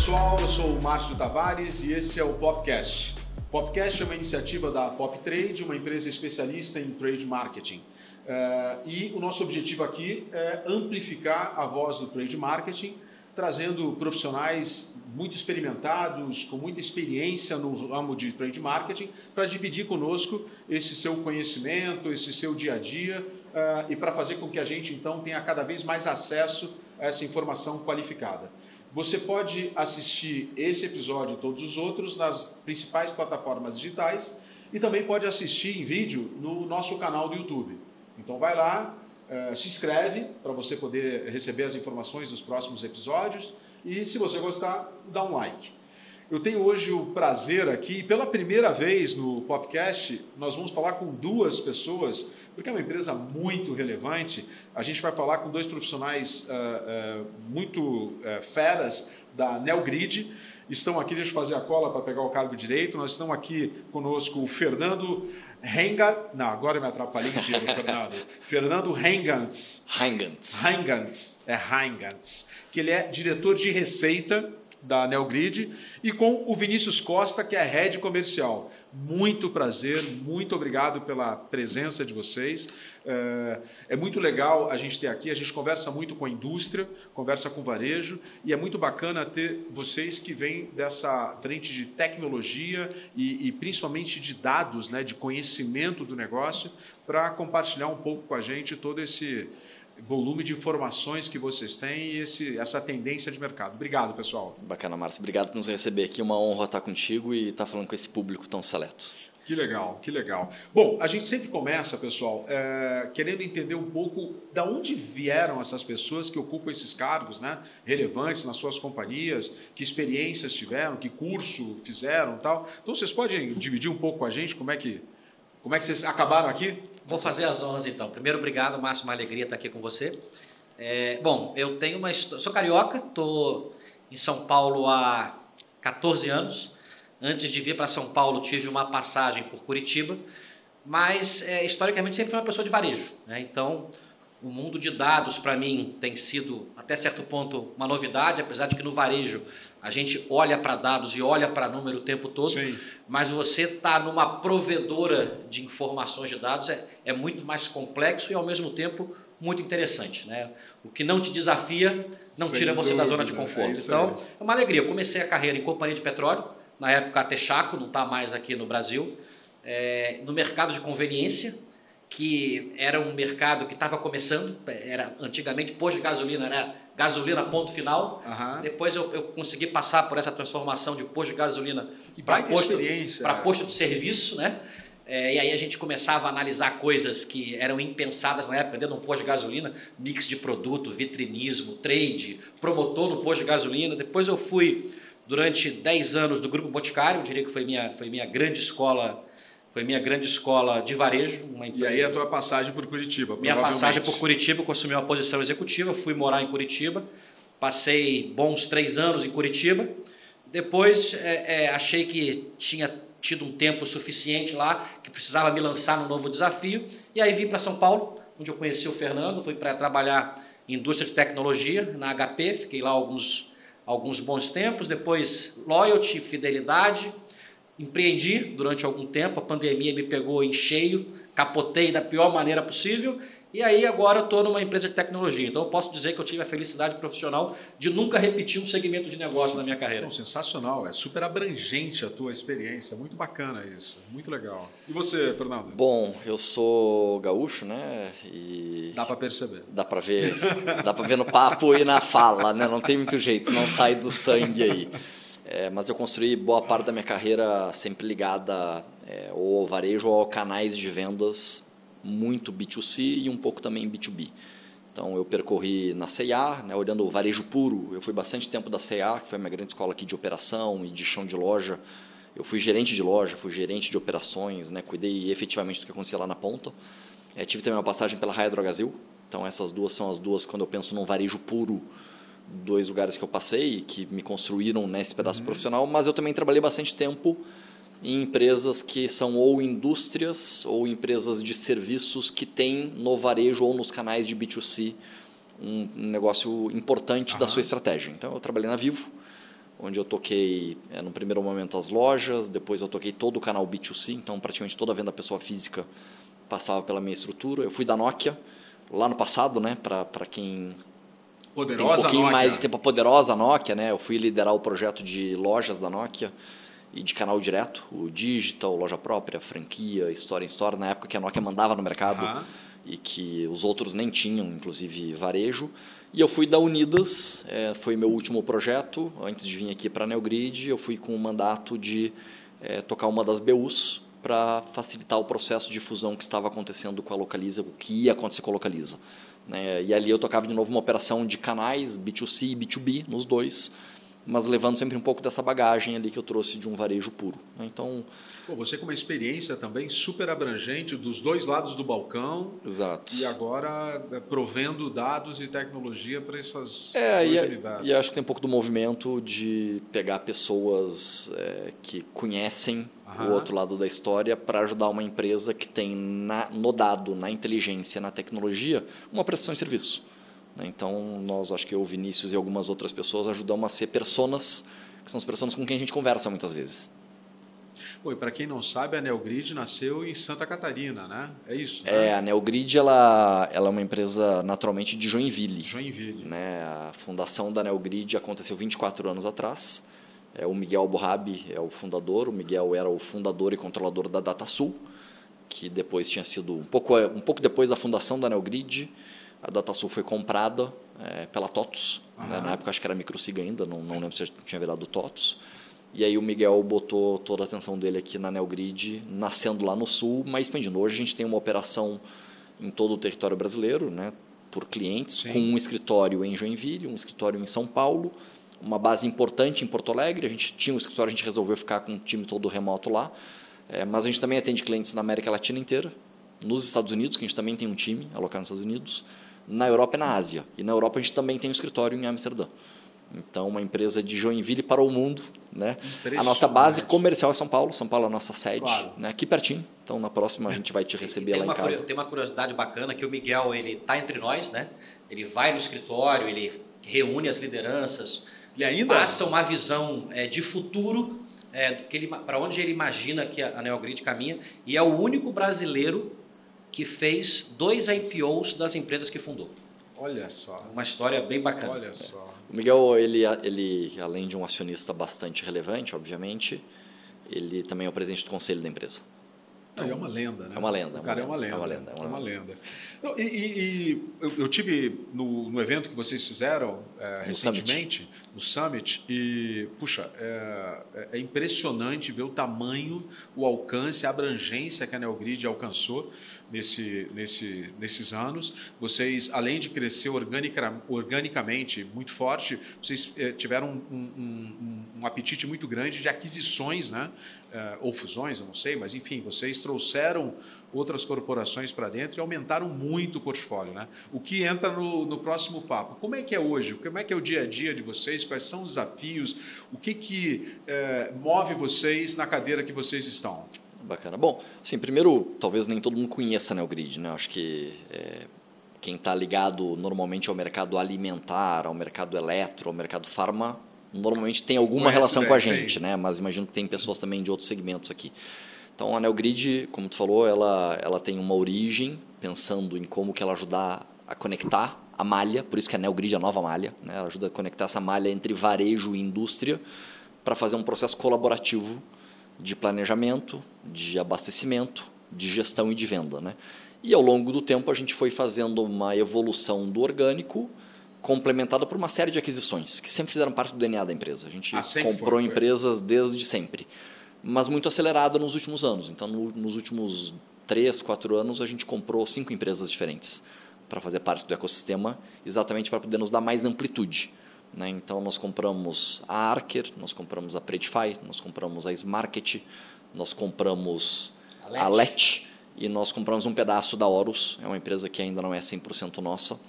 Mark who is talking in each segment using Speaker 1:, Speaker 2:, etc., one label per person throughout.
Speaker 1: pessoal, eu sou o Márcio Tavares e esse é o Popcast. O Popcast é uma iniciativa da PopTrade, uma empresa especialista em trade marketing. E o nosso objetivo aqui é amplificar a voz do trade marketing, trazendo profissionais muito experimentados, com muita experiência no ramo de trade marketing, para dividir conosco esse seu conhecimento, esse seu dia a dia, e para fazer com que a gente, então, tenha cada vez mais acesso a essa informação qualificada. Você pode assistir esse episódio e todos os outros nas principais plataformas digitais e também pode assistir em vídeo no nosso canal do YouTube. Então vai lá, se inscreve para você poder receber as informações dos próximos episódios e, se você gostar, dá um like. Eu tenho hoje o prazer aqui, pela primeira vez no Popcast, nós vamos falar com duas pessoas, porque é uma empresa muito relevante. A gente vai falar com dois profissionais muito feras da Neogrid. Estão aqui, deixa eu fazer a cola para pegar o cargo direito. Nós estamos aqui conosco o Fernando Henga. Não, agora eu me atrapalhei inteiro, Fernando. Fernando Hengans. É Hengans. Que ele é diretor de receita da Neogrid, e com o Vinícius Costa, que é Head Comercial. Muito prazer, muito obrigado pela presença de vocês. É muito legal a gente ter aqui, a gente conversa muito com a indústria, conversa com o varejo, e é muito bacana ter vocês que vêm dessa frente de tecnologia e principalmente de dados, né, de conhecimento do negócio, para compartilhar um pouco com a gente todo esse volume de informações que vocês têm e essa tendência de mercado. Obrigado, pessoal.
Speaker 2: Bacana, Márcio. Obrigado por nos receber aqui. Uma honra estar contigo e estar falando com esse público tão seleto.
Speaker 1: Que legal, que legal. Bom, a gente sempre começa, pessoal, querendo entender um pouco de onde vieram essas pessoas que ocupam esses cargos, né, relevantes nas suas companhias, que experiências tiveram, que curso fizeram e tal. Então, vocês podem dividir um pouco com a gente como é que vocês acabaram aqui?
Speaker 3: Vou fazer as honras, então. Primeiro, obrigado, Márcio, uma alegria estar aqui com você. Bom, eu tenho sou carioca, estou em São Paulo há 14 anos. Antes de vir para São Paulo, tive uma passagem por Curitiba, mas historicamente sempre fui uma pessoa de varejo, né? Então, o mundo de dados para mim tem sido, até certo ponto, uma novidade, apesar de que no varejo a gente olha para dados e olha para número o tempo todo. Sim. Mas você está numa provedora de informações de dados é muito mais complexo e, ao mesmo tempo, muito interessante, né? O que não te desafia não tira você da zona de conforto. Então, é uma alegria. Eu comecei a carreira em companhia de petróleo, na época a Texaco, não está mais aqui no Brasil, no mercado de conveniência, que era um mercado que estava começando, era antigamente posto de gasolina, era gasolina ponto final. Uhum. Depois eu consegui passar por essa transformação de posto de gasolina para posto de serviço, né? E aí a gente começava a analisar coisas que eram impensadas na época dentro de um posto de gasolina, mix de produto, vitrinismo, trade, promotor no posto de gasolina. Depois eu fui durante 10 anos do Grupo Boticário, eu diria que foi minha grande escola. Foi minha grande escola de varejo.
Speaker 1: E aí a tua passagem por Curitiba,
Speaker 3: Minha passagem por Curitiba, eu assumi uma posição executiva, fui morar em Curitiba, passei bons 3 anos em Curitiba. Depois achei que tinha tido um tempo suficiente lá, que precisava me lançar num novo desafio. E aí vim para São Paulo, onde eu conheci o Fernando, fui para trabalhar em indústria de tecnologia, na HP, fiquei lá alguns bons tempos. Depois loyalty, fidelidade. Empreendi durante algum tempo, a pandemia me pegou em cheio, capotei da pior maneira possível e aí agora estou numa empresa de tecnologia. Então eu posso dizer que eu tive a felicidade profissional de nunca repetir um segmento de negócio na minha carreira.
Speaker 1: Não, sensacional, é super abrangente a tua experiência, muito bacana isso, muito legal. E você, Fernando?
Speaker 2: Bom, eu sou gaúcho, né? E
Speaker 1: dá para perceber.
Speaker 2: Dá para ver no papo e na fala, né? Não tem muito jeito, não sai do sangue aí. Mas eu construí boa parte da minha carreira sempre ligada ou ao varejo ou a canais de vendas, muito B2C e um pouco também B2B. Então eu percorri na C&A, né, olhando o varejo puro, eu fui bastante tempo da C&A, que foi a minha grande escola aqui de operação e de chão de loja. Eu fui gerente de loja, fui gerente de operações, né, cuidei efetivamente do que acontecia lá na ponta. Tive também uma passagem pela Raia Drogasil, então essas duas são as duas quando eu penso num varejo puro, 2 lugares que eu passei, que me construíram nesse pedaço profissional, mas eu também trabalhei bastante tempo em empresas que são ou indústrias ou empresas de serviços que têm no varejo ou nos canais de B2C um negócio importante da sua estratégia. Então, eu trabalhei na Vivo, onde eu toquei, no primeiro momento, as lojas, depois eu toquei todo o canal B2C, então praticamente toda a venda pessoa física passava pela minha estrutura. Eu fui da Nokia, lá no passado, né, para quem
Speaker 1: poderosa
Speaker 2: tem um pouquinho
Speaker 1: Nokia.
Speaker 2: mais de tempo, a poderosa Nokia, né, eu fui liderar o projeto de lojas da Nokia e de canal direto, o digital, loja própria, franquia, Store in Store, na época que a Nokia mandava no mercado e que os outros nem tinham, inclusive varejo. E eu fui da Unidas, foi meu último projeto, antes de vir aqui para a Neogrid, eu fui com o mandato de tocar uma das BUs para facilitar o processo de fusão que estava acontecendo com a Localiza, o que ia acontecer com a Localiza. Né? E ali eu tocava de novo uma operação de canais, B2C e B2B, nos dois, mas levando sempre um pouco dessa bagagem ali que eu trouxe de um varejo puro. Então,
Speaker 1: você com uma experiência também super abrangente dos dois lados do balcão.
Speaker 2: Exato.
Speaker 1: E agora provendo dados e tecnologia para essas
Speaker 2: dois
Speaker 1: universos.
Speaker 2: E acho que tem um pouco do movimento de pegar pessoas que conhecem o outro lado da história para ajudar uma empresa que tem no dado, na inteligência, na tecnologia, uma prestação de serviço. Então, nós, acho que eu, Vinícius e algumas outras pessoas, ajudamos a ser personas, que são as pessoas com quem a gente conversa muitas vezes.
Speaker 1: Bom, e para quem não sabe, a Neogrid nasceu em Santa Catarina, né? É isso, né?
Speaker 2: A Neogrid ela é uma empresa naturalmente de Joinville.
Speaker 1: Joinville.
Speaker 2: Né? A fundação da Neogrid aconteceu 24 anos atrás. O Miguel Alborrabi é o fundador. O Miguel era o fundador e controlador da DataSul, que depois tinha sido um pouco depois da fundação da Neogrid. A DataSul foi comprada pela TOTUS. Né? Na época acho que era Microsiga ainda, não lembro se tinha virado TOTUS. E aí o Miguel botou toda a atenção dele aqui na Neogrid, nascendo lá no Sul, mas expandindo. Hoje a gente tem uma operação em todo o território brasileiro, né, por clientes, com um escritório em Joinville, um escritório em São Paulo, uma base importante em Porto Alegre. A gente tinha um escritório, a gente resolveu ficar com o time todo remoto lá, mas a gente também atende clientes na América Latina inteira, nos Estados Unidos, que a gente também tem um time alocado nos Estados Unidos, na Europa e na Ásia. E na Europa a gente também tem um escritório em Amsterdã. Então, uma empresa de Joinville para o mundo. Né? A nossa base comercial é São Paulo. São Paulo é a nossa sede, né? Aqui pertinho. Então, na próxima a gente vai te receber lá em casa.
Speaker 3: Tem uma curiosidade bacana que o Miguel está entre nós. Né? Ele vai no escritório, ele reúne as lideranças, passa uma visão de futuro, para onde ele imagina que a Neogrid caminha. E é o único brasileiro que fez 2 IPOs das empresas que fundou.
Speaker 1: Olha só.
Speaker 3: Uma história bem bacana.
Speaker 1: Olha só.
Speaker 2: O Miguel, ele, além de um acionista bastante relevante, obviamente, ele também é o presidente do conselho da empresa.
Speaker 1: Então, é uma lenda, né?
Speaker 2: É uma lenda.
Speaker 1: O cara é uma lenda. Não, eu tive no evento que vocês fizeram recentemente, no Summit, e, puxa, é impressionante ver o tamanho, o alcance, a abrangência que a Neogrid alcançou nesses anos. Vocês, além de crescer organicamente muito forte, vocês tiveram um apetite muito grande de aquisições, né? Ou fusões, eu não sei, mas enfim, vocês trouxeram outras corporações para dentro e aumentaram muito o portfólio, né? O que entra no próximo papo. Como é que é hoje? Como é que é o dia a dia de vocês? Quais são os desafios? O que move vocês na cadeira que vocês estão?
Speaker 2: Bacana. Bom, assim, primeiro, talvez nem todo mundo conheça a Neogrid, né? Acho que quem está ligado normalmente ao mercado alimentar, ao mercado eletro, ao mercado farma, normalmente tem alguma relação com a gente, né? Mas imagino que tem pessoas também de outros segmentos aqui. Então, a Neogrid, como tu falou, ela tem uma origem pensando em como que ela ajudar a conectar a malha, por isso que a Neogrid é a nova malha, né? Ela ajuda a conectar essa malha entre varejo e indústria para fazer um processo colaborativo de planejamento, de abastecimento, de gestão e de venda, né? E ao longo do tempo a gente foi fazendo uma evolução do orgânico, complementada por uma série de aquisições, que sempre fizeram parte do DNA da empresa. A gente comprou empresas desde sempre, mas muito acelerada nos últimos anos. Então, nos últimos 3, 4 anos, a gente comprou 5 empresas diferentes para fazer parte do ecossistema, exatamente para poder nos dar mais amplitude. Né? Então, nós compramos a Archer, nós compramos a Predify, nós compramos a Smarket, nós compramos a LET e nós compramos um pedaço da Horus, é uma empresa que ainda não é 100% nossa,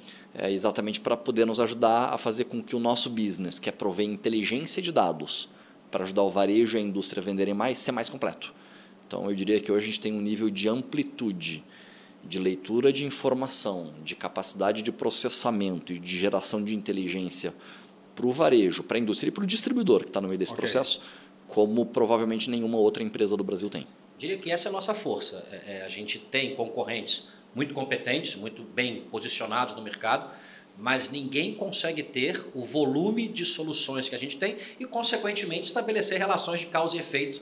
Speaker 2: exatamente para poder nos ajudar a fazer com que o nosso business, que é prover inteligência de dados para ajudar o varejo e a indústria a venderem mais, ser mais completo. Então, eu diria que hoje a gente tem um nível de amplitude, de leitura de informação, de capacidade de processamento e de geração de inteligência para o varejo, para a indústria e para o distribuidor que está no meio desse processo, como provavelmente nenhuma outra empresa do Brasil tem.
Speaker 3: Diria que essa é a nossa força. A gente tem concorrentes muito competentes, muito bem posicionados no mercado, mas ninguém consegue ter o volume de soluções que a gente tem e, consequentemente, estabelecer relações de causa e efeito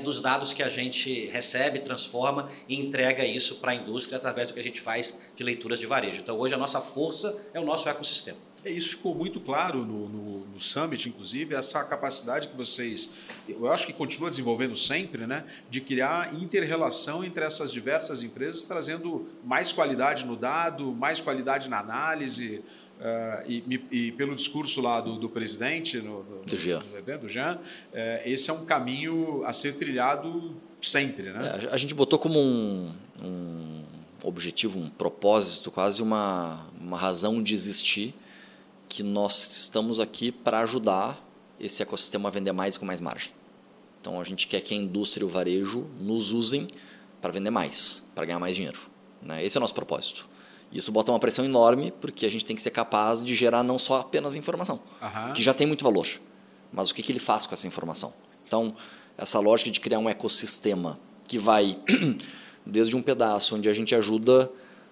Speaker 3: dos dados que a gente recebe, transforma e entrega isso para a indústria através do que a gente faz de leituras de varejo. Então, hoje, a nossa força é o nosso ecossistema.
Speaker 1: Isso ficou muito claro no Summit, inclusive, essa capacidade que vocês, eu acho que continua desenvolvendo sempre, né, de criar inter-relação entre essas diversas empresas, trazendo mais qualidade no dado, mais qualidade na análise, e pelo discurso lá do presidente, do Jean, esse é um caminho a ser trilhado sempre. Né?
Speaker 2: A gente botou como um objetivo, um propósito, quase uma razão de existir, que nós estamos aqui para ajudar esse ecossistema a vender mais com mais margem. Então, a gente quer que a indústria e o varejo nos usem para vender mais, para ganhar mais dinheiro. Né? Esse é o nosso propósito. Isso bota uma pressão enorme, porque a gente tem que ser capaz de gerar não só apenas informação, que já tem muito valor, mas o que ele faz com essa informação. Então, essa lógica de criar um ecossistema que vai desde um pedaço onde a gente ajuda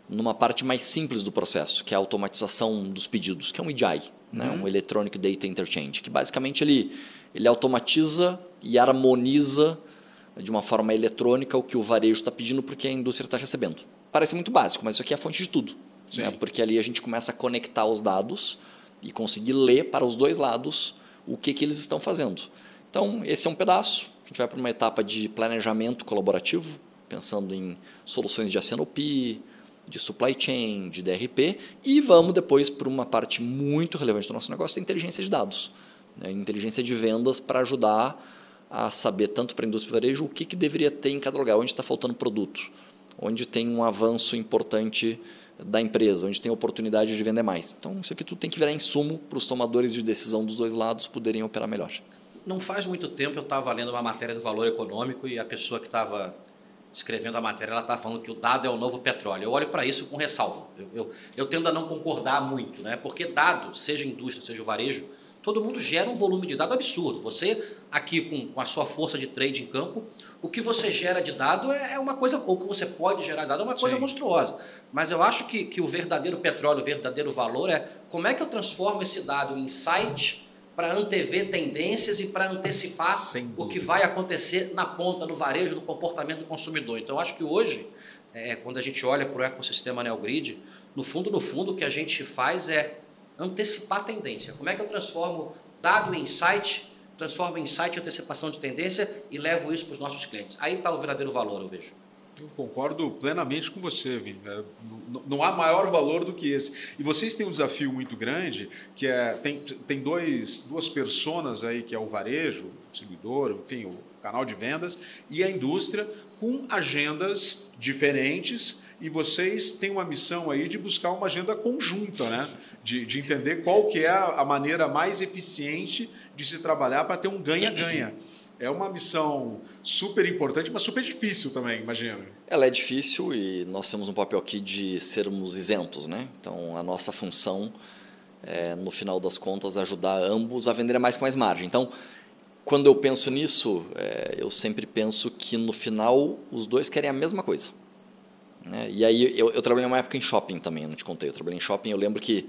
Speaker 2: numa parte mais simples do processo, que é a automatização dos pedidos, que é um EDI, né? Um Electronic Data Interchange, que basicamente ele automatiza e harmoniza de uma forma eletrônica o que o varejo está pedindo porque a indústria está recebendo. Parece muito básico, mas isso aqui é a fonte de tudo. Né? Porque ali a gente começa a conectar os dados e conseguir ler para os dois lados o que eles estão fazendo. Então, esse é um pedaço. A gente vai para uma etapa de planejamento colaborativo, pensando em soluções de S&OP, de supply chain, de DRP, e vamos depois para uma parte muito relevante do nosso negócio, a inteligência de dados. Né? Inteligência de vendas para ajudar a saber, tanto para a indústria e varejo, o que deveria ter em cada lugar, onde está faltando produto, onde tem um avanço importante da empresa, onde tem oportunidade de vender mais. Então, isso aqui tudo tem que virar insumo para os tomadores de decisão dos dois lados poderem operar melhor.
Speaker 3: Não faz muito tempo eu estava lendo uma matéria do Valor Econômico e a pessoa que estava escrevendo a matéria, ela está falando que o dado é o novo petróleo. Eu olho para isso com ressalva. Eu tendo a não concordar muito, né? Porque dado, seja indústria, seja o varejo, todo mundo gera um volume de dado absurdo. Você, aqui com a sua força de trade em campo, o que você gera de dado é uma coisa, ou o que você pode gerar de dado é uma coisa monstruosa. Mas eu acho que o verdadeiro petróleo, o verdadeiro valor é como é que eu transformo esse dado em insight para antever tendências e para antecipar o que vai acontecer na ponta, no varejo, no comportamento do consumidor. Então, eu acho que hoje, quando a gente olha para o ecossistema NeoGrid, no fundo, o que a gente faz é antecipar a tendência. Como é que eu transformo dado em insight, transformo insight em antecipação de tendência e levo isso para os nossos clientes? Aí está o verdadeiro valor, eu vejo.
Speaker 1: Eu concordo plenamente com você, Vini. Não há maior valor do que esse. E vocês têm um desafio muito grande, que tem duas personas aí, que é o varejo, o distribuidor, enfim, o canal de vendas, e a indústria, com agendas diferentes, e vocês têm uma missão aí de buscar uma agenda conjunta, né? De entender qual que é a maneira mais eficiente de se trabalhar para ter um ganha-ganha. É uma missão super importante, mas super difícil também, imagino.
Speaker 2: Ela é difícil e nós temos um papel aqui de sermos isentos, né? Então, a nossa função é, no final das contas, ajudar ambos a venderem mais com mais margem. Então, quando eu penso nisso, eu sempre penso que no final os dois querem a mesma coisa. Né? E aí, eu trabalhei uma época em shopping também, não te contei. Eu trabalhei em shopping, eu lembro que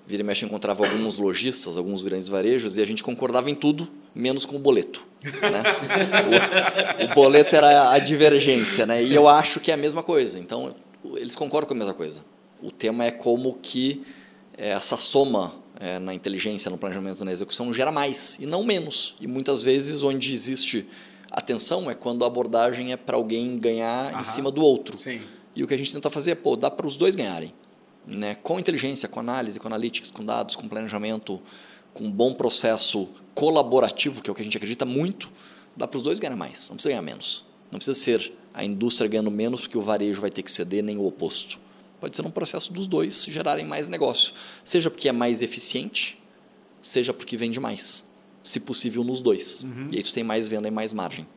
Speaker 2: vira e mexe, eu encontrava alguns lojistas, alguns grandes varejos, e a gente concordava em tudo, menos com o boleto. Né? O boleto era a divergência, né? E eu acho que é a mesma coisa. Então, eles concordam com a mesma coisa. O tema é como que essa soma na inteligência, no planejamento, na execução, gera mais e não menos. E muitas vezes, onde existe atenção, é quando a abordagem é para alguém ganhar em cima do outro.
Speaker 1: Sim.
Speaker 2: E o que a gente tenta fazer é, dá para os dois ganharem. Né, com inteligência, com análise, com analytics, com dados, com planejamento, com um bom processo colaborativo, que é o que a gente acredita muito, dá para os dois ganhar mais, não precisa ganhar menos. Não precisa ser a indústria ganhando menos porque o varejo vai ter que ceder, nem o oposto. Pode ser um processo dos dois gerarem mais negócio, seja porque é mais eficiente, seja porque vende mais, se possível nos dois. E aí tu tem mais venda e mais margem.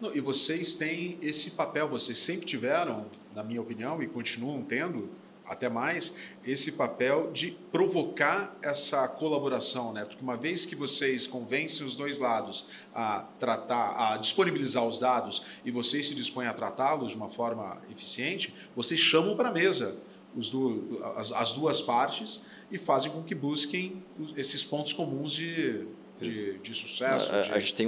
Speaker 1: Não, e vocês têm esse papel, vocês sempre tiveram, na minha opinião, e continuam tendo, até mais, esse papel de provocar essa colaboração, né? Porque uma vez que vocês convencem os dois lados a disponibilizar os dados e vocês se dispõem a tratá-los de uma forma eficiente, vocês chamam para a mesa as duas partes e fazem com que busquem esses pontos comuns de sucesso,
Speaker 2: a gente tem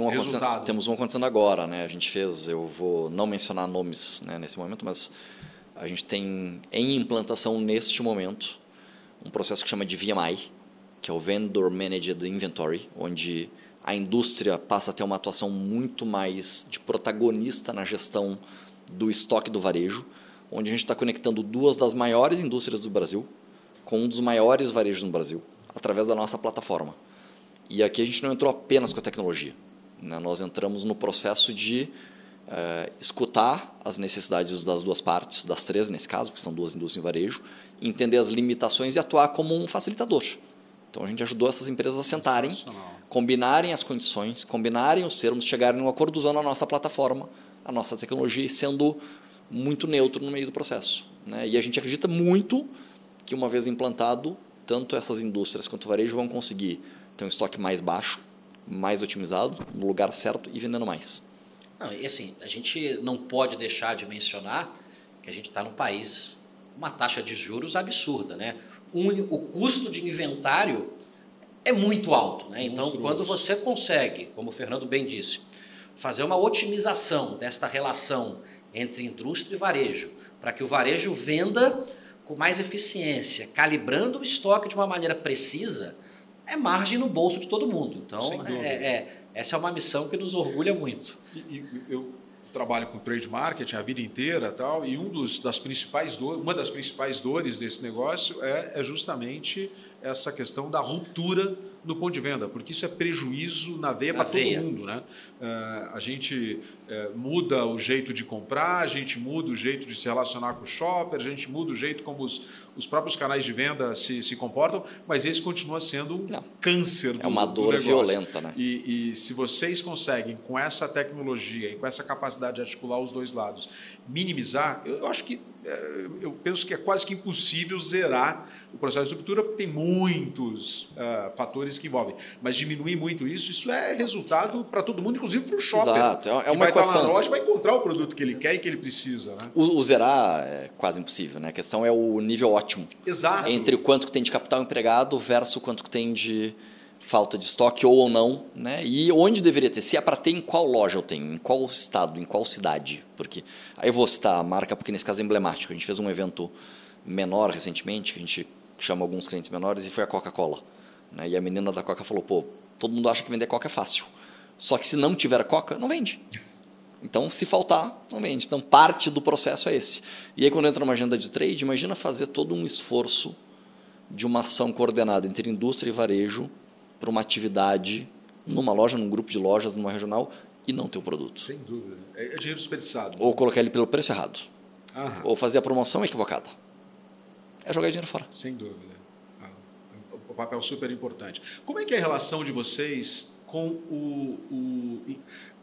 Speaker 2: temos um acontecendo agora, né? A gente fez, eu vou não mencionar nomes, né, nesse momento, mas a gente tem em implantação neste momento um processo que chama de VMI, que é o Vendor Managed Inventory, onde a indústria passa a ter uma atuação muito mais de protagonista na gestão do estoque do varejo, onde a gente está conectando duas das maiores indústrias do Brasil com um dos maiores varejos no Brasil, através da nossa plataforma. E aqui a gente não entrou apenas com a tecnologia, né? Nós entramos no processo de escutar as necessidades das duas partes, das três nesse caso, que são duas indústrias em varejo, entender as limitações e atuar como um facilitador. Então a gente ajudou essas empresas a sentarem, combinarem as condições, combinarem os termos, chegarem a um acordo usando a nossa plataforma, a nossa tecnologia e sendo muito neutro no meio do processo, né? E a gente acredita muito que uma vez implantado, tanto essas indústrias quanto o varejo vão conseguir ter um estoque mais baixo, mais otimizado, no lugar certo e vendendo mais.
Speaker 3: Não, e assim, a gente não pode deixar de mencionar que a gente está num país com uma taxa de juros absurda, né? O custo de inventário é muito alto, né? Então, quando você consegue, como o Fernando bem disse, fazer uma otimização desta relação entre indústria e varejo, para que o varejo venda com mais eficiência, calibrando o estoque de uma maneira precisa, é margem no bolso de todo mundo. Então, essa é uma missão que nos orgulha muito.
Speaker 1: Eu trabalho com trade marketing a vida inteira, tal, e uma das principais dores desse negócio é justamente essa questão da ruptura no ponto de venda, porque isso é prejuízo na veia para todo mundo, né? A gente muda o jeito de comprar, a gente muda o jeito de se relacionar com o shopper, a gente muda o jeito como os próprios canais de venda se comportam, mas esse continua sendo um câncer do negócio.
Speaker 2: É uma dor violenta, né?
Speaker 1: E se vocês conseguem, com essa tecnologia e com essa capacidade de articular os dois lados, minimizar, eu penso que é quase que impossível zerar o processo de ruptura, porque tem muitos fatores que envolvem. Mas diminuir muito isso é resultado para todo mundo, inclusive para o shopper.
Speaker 2: Exato. É uma
Speaker 1: vai
Speaker 2: equação.
Speaker 1: Estar na loja, vai encontrar o produto que ele quer e que ele precisa, né?
Speaker 2: O zerar é quase impossível, né? A questão é o nível ótimo.
Speaker 1: Exato.
Speaker 2: Entre o quanto que tem de capital empregado versus o quanto que tem de falta de estoque ou não, né? E onde deveria ter, se é para ter, em qual loja eu tenho, em qual estado, em qual cidade, porque aí eu vou citar a marca porque nesse caso é emblemático. A gente fez um evento menor recentemente, que a gente chama alguns clientes menores, e foi a Coca-Cola, né? E a menina da Coca falou, todo mundo acha que vender Coca é fácil, só que se não tiver a Coca, não vende. Então, se faltar, não vende. Então, parte do processo é esse. E aí, quando entra numa agenda de trade, imagina fazer todo um esforço de uma ação coordenada entre indústria e varejo para uma atividade numa loja, num grupo de lojas, numa regional, e não ter o produto.
Speaker 1: Sem dúvida. É dinheiro desperdiçado.
Speaker 2: Ou colocar ele pelo preço errado. Ou fazer a promoção equivocada. É jogar dinheiro fora.
Speaker 1: Sem dúvida. Um papel super importante. Como é que é a relação de vocês com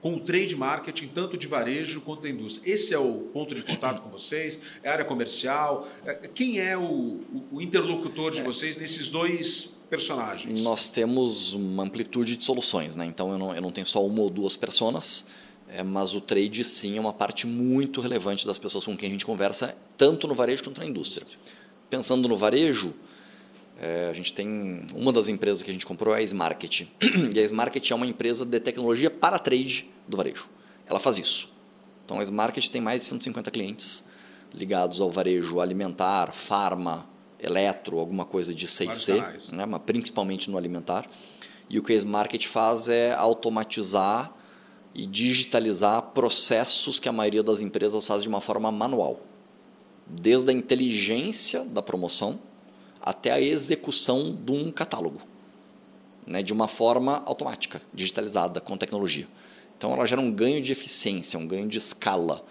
Speaker 1: o trade marketing, tanto de varejo quanto da indústria? Esse é o ponto de contato com vocês? É a área comercial? Quem é o interlocutor de vocês nesses dois personagens?
Speaker 2: Nós temos uma amplitude de soluções, né? Então eu não tenho só uma ou duas personas, mas o trade sim é uma parte muito relevante das pessoas com quem a gente conversa, tanto no varejo quanto na indústria. Pensando no varejo, a gente tem uma das empresas que a gente comprou é a Smarket. E a Smarket é uma empresa de tecnologia para trade do varejo. Ela faz isso. Então a Smarket tem mais de 150 clientes ligados ao varejo alimentar, farma, eletro, alguma coisa de 6C, né? Mas principalmente no alimentar. E o que a Smarket faz é automatizar e digitalizar processos que a maioria das empresas faz de uma forma manual. Desde a inteligência da promoção até a execução de um catálogo, né, de uma forma automática, digitalizada, com tecnologia. Então, ela gera um ganho de eficiência, um ganho de escala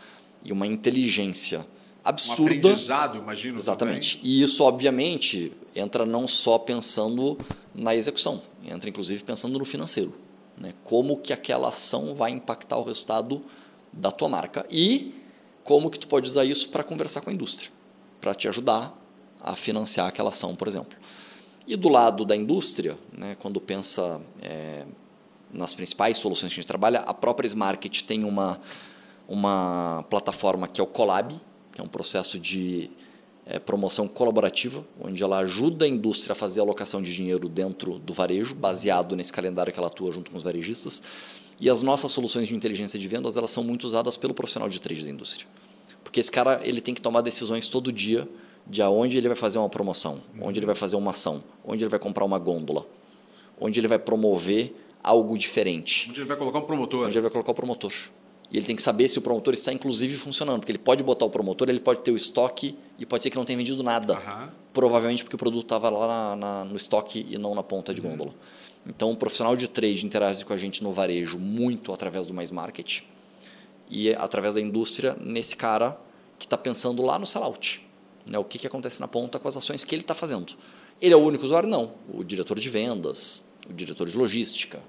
Speaker 2: e uma inteligência absurda.
Speaker 1: Um aprendizado, imagino.
Speaker 2: Exatamente.
Speaker 1: Também.
Speaker 2: E isso, obviamente, entra não só pensando na execução, entra, inclusive, pensando no financeiro, né? Como que aquela ação vai impactar o resultado da tua marca e como que tu pode usar isso para conversar com a indústria, para te ajudar a financiar aquela ação, por exemplo. E do lado da indústria, né, quando pensa nas principais soluções que a gente trabalha, a própria Smarket tem uma plataforma que é o Colab, que é um processo de promoção colaborativa, onde ela ajuda a indústria a fazer a alocação de dinheiro dentro do varejo, baseado nesse calendário que ela atua junto com os varejistas. E as nossas soluções de inteligência de vendas, elas são muito usadas pelo profissional de trade da indústria. Porque esse cara ele tem que tomar decisões todo dia de aonde ele vai fazer uma promoção, onde ele vai fazer uma ação, onde ele vai comprar uma gôndola, onde ele vai promover algo diferente.
Speaker 1: Onde ele vai colocar um promotor.
Speaker 2: Onde ele vai colocar o promotor. E ele tem que saber se o promotor está, inclusive, funcionando. Porque ele pode botar o promotor, ele pode ter o estoque e pode ser que não tenha vendido nada. Provavelmente porque o produto estava lá no estoque e não na ponta de gôndola. Então, o profissional de trade interage com a gente no varejo muito através do Mais Market e através da indústria nesse cara que está pensando lá no sellout. Né? O que acontece na ponta com as ações que ele está fazendo. Ele é o único usuário? Não. O diretor de vendas, o diretor de logística,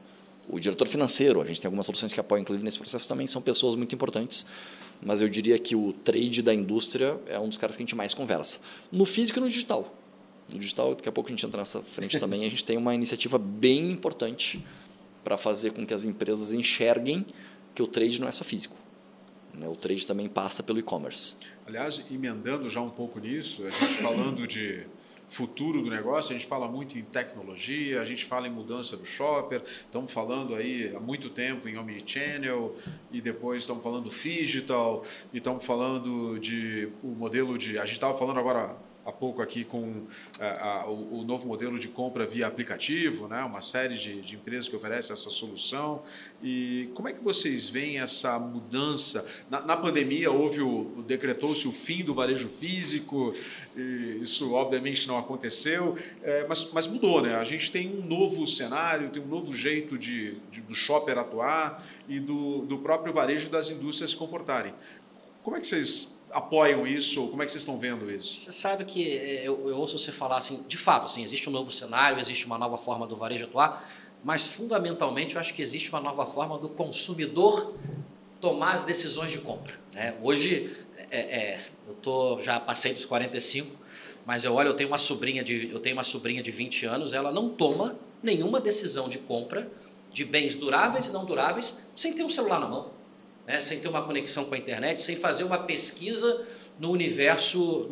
Speaker 2: o diretor financeiro, a gente tem algumas soluções que apoiam, inclusive, nesse processo também, são pessoas muito importantes, mas eu diria que o trade da indústria é um dos caras que a gente mais conversa. No físico e no digital. No digital, daqui a pouco a gente entra nessa frente também, a gente tem uma iniciativa bem importante para fazer com que as empresas enxerguem que o trade não é só físico. O trade também passa pelo e-commerce.
Speaker 1: Aliás, emendando já um pouco nisso, a gente falando de futuro do negócio, a gente fala muito em tecnologia, a gente fala em mudança do shopper, estamos falando aí há muito tempo em omnichannel e depois estamos falando digital e estamos falando de o modelo de... A gente estava falando agora há pouco aqui com o novo modelo de compra via aplicativo, né? Uma série de empresas que oferecem essa solução. E como é que vocês veem essa mudança? Na pandemia decretou-se o fim do varejo físico, e isso obviamente não aconteceu, mas mudou, né? A gente tem um novo cenário, tem um novo jeito do shopper atuar e do próprio varejo das indústrias se comportarem. Como é que vocês apoiam isso? Ou como é que vocês estão vendo isso?
Speaker 3: Você sabe que eu ouço você falar assim, de fato, assim, existe um novo cenário, existe uma nova forma do varejo atuar, mas fundamentalmente eu acho que existe uma nova forma do consumidor tomar as decisões de compra. Né? Hoje, já passei dos 45, mas eu tenho uma sobrinha de 20 anos, ela não toma nenhuma decisão de compra de bens duráveis e não duráveis sem ter um celular na mão. Né, sem ter uma conexão com a internet, sem fazer uma pesquisa no universo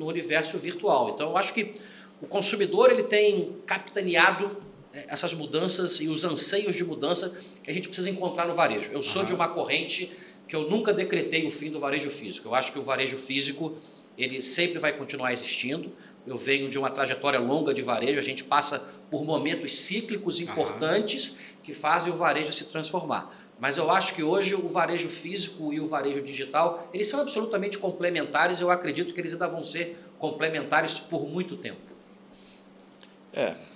Speaker 3: virtual. Então, eu acho que o consumidor ele tem capitaneado essas mudanças e os anseios de mudança que a gente precisa encontrar no varejo. Eu sou de uma corrente que eu nunca decretei o fim do varejo físico. Eu acho que o varejo físico ele sempre vai continuar existindo. Eu venho de uma trajetória longa de varejo, a gente passa por momentos cíclicos importantes que fazem o varejo se transformar. Mas eu acho que hoje o varejo físico e o varejo digital, eles são absolutamente complementares. Eu acredito que eles ainda vão ser complementares por muito tempo.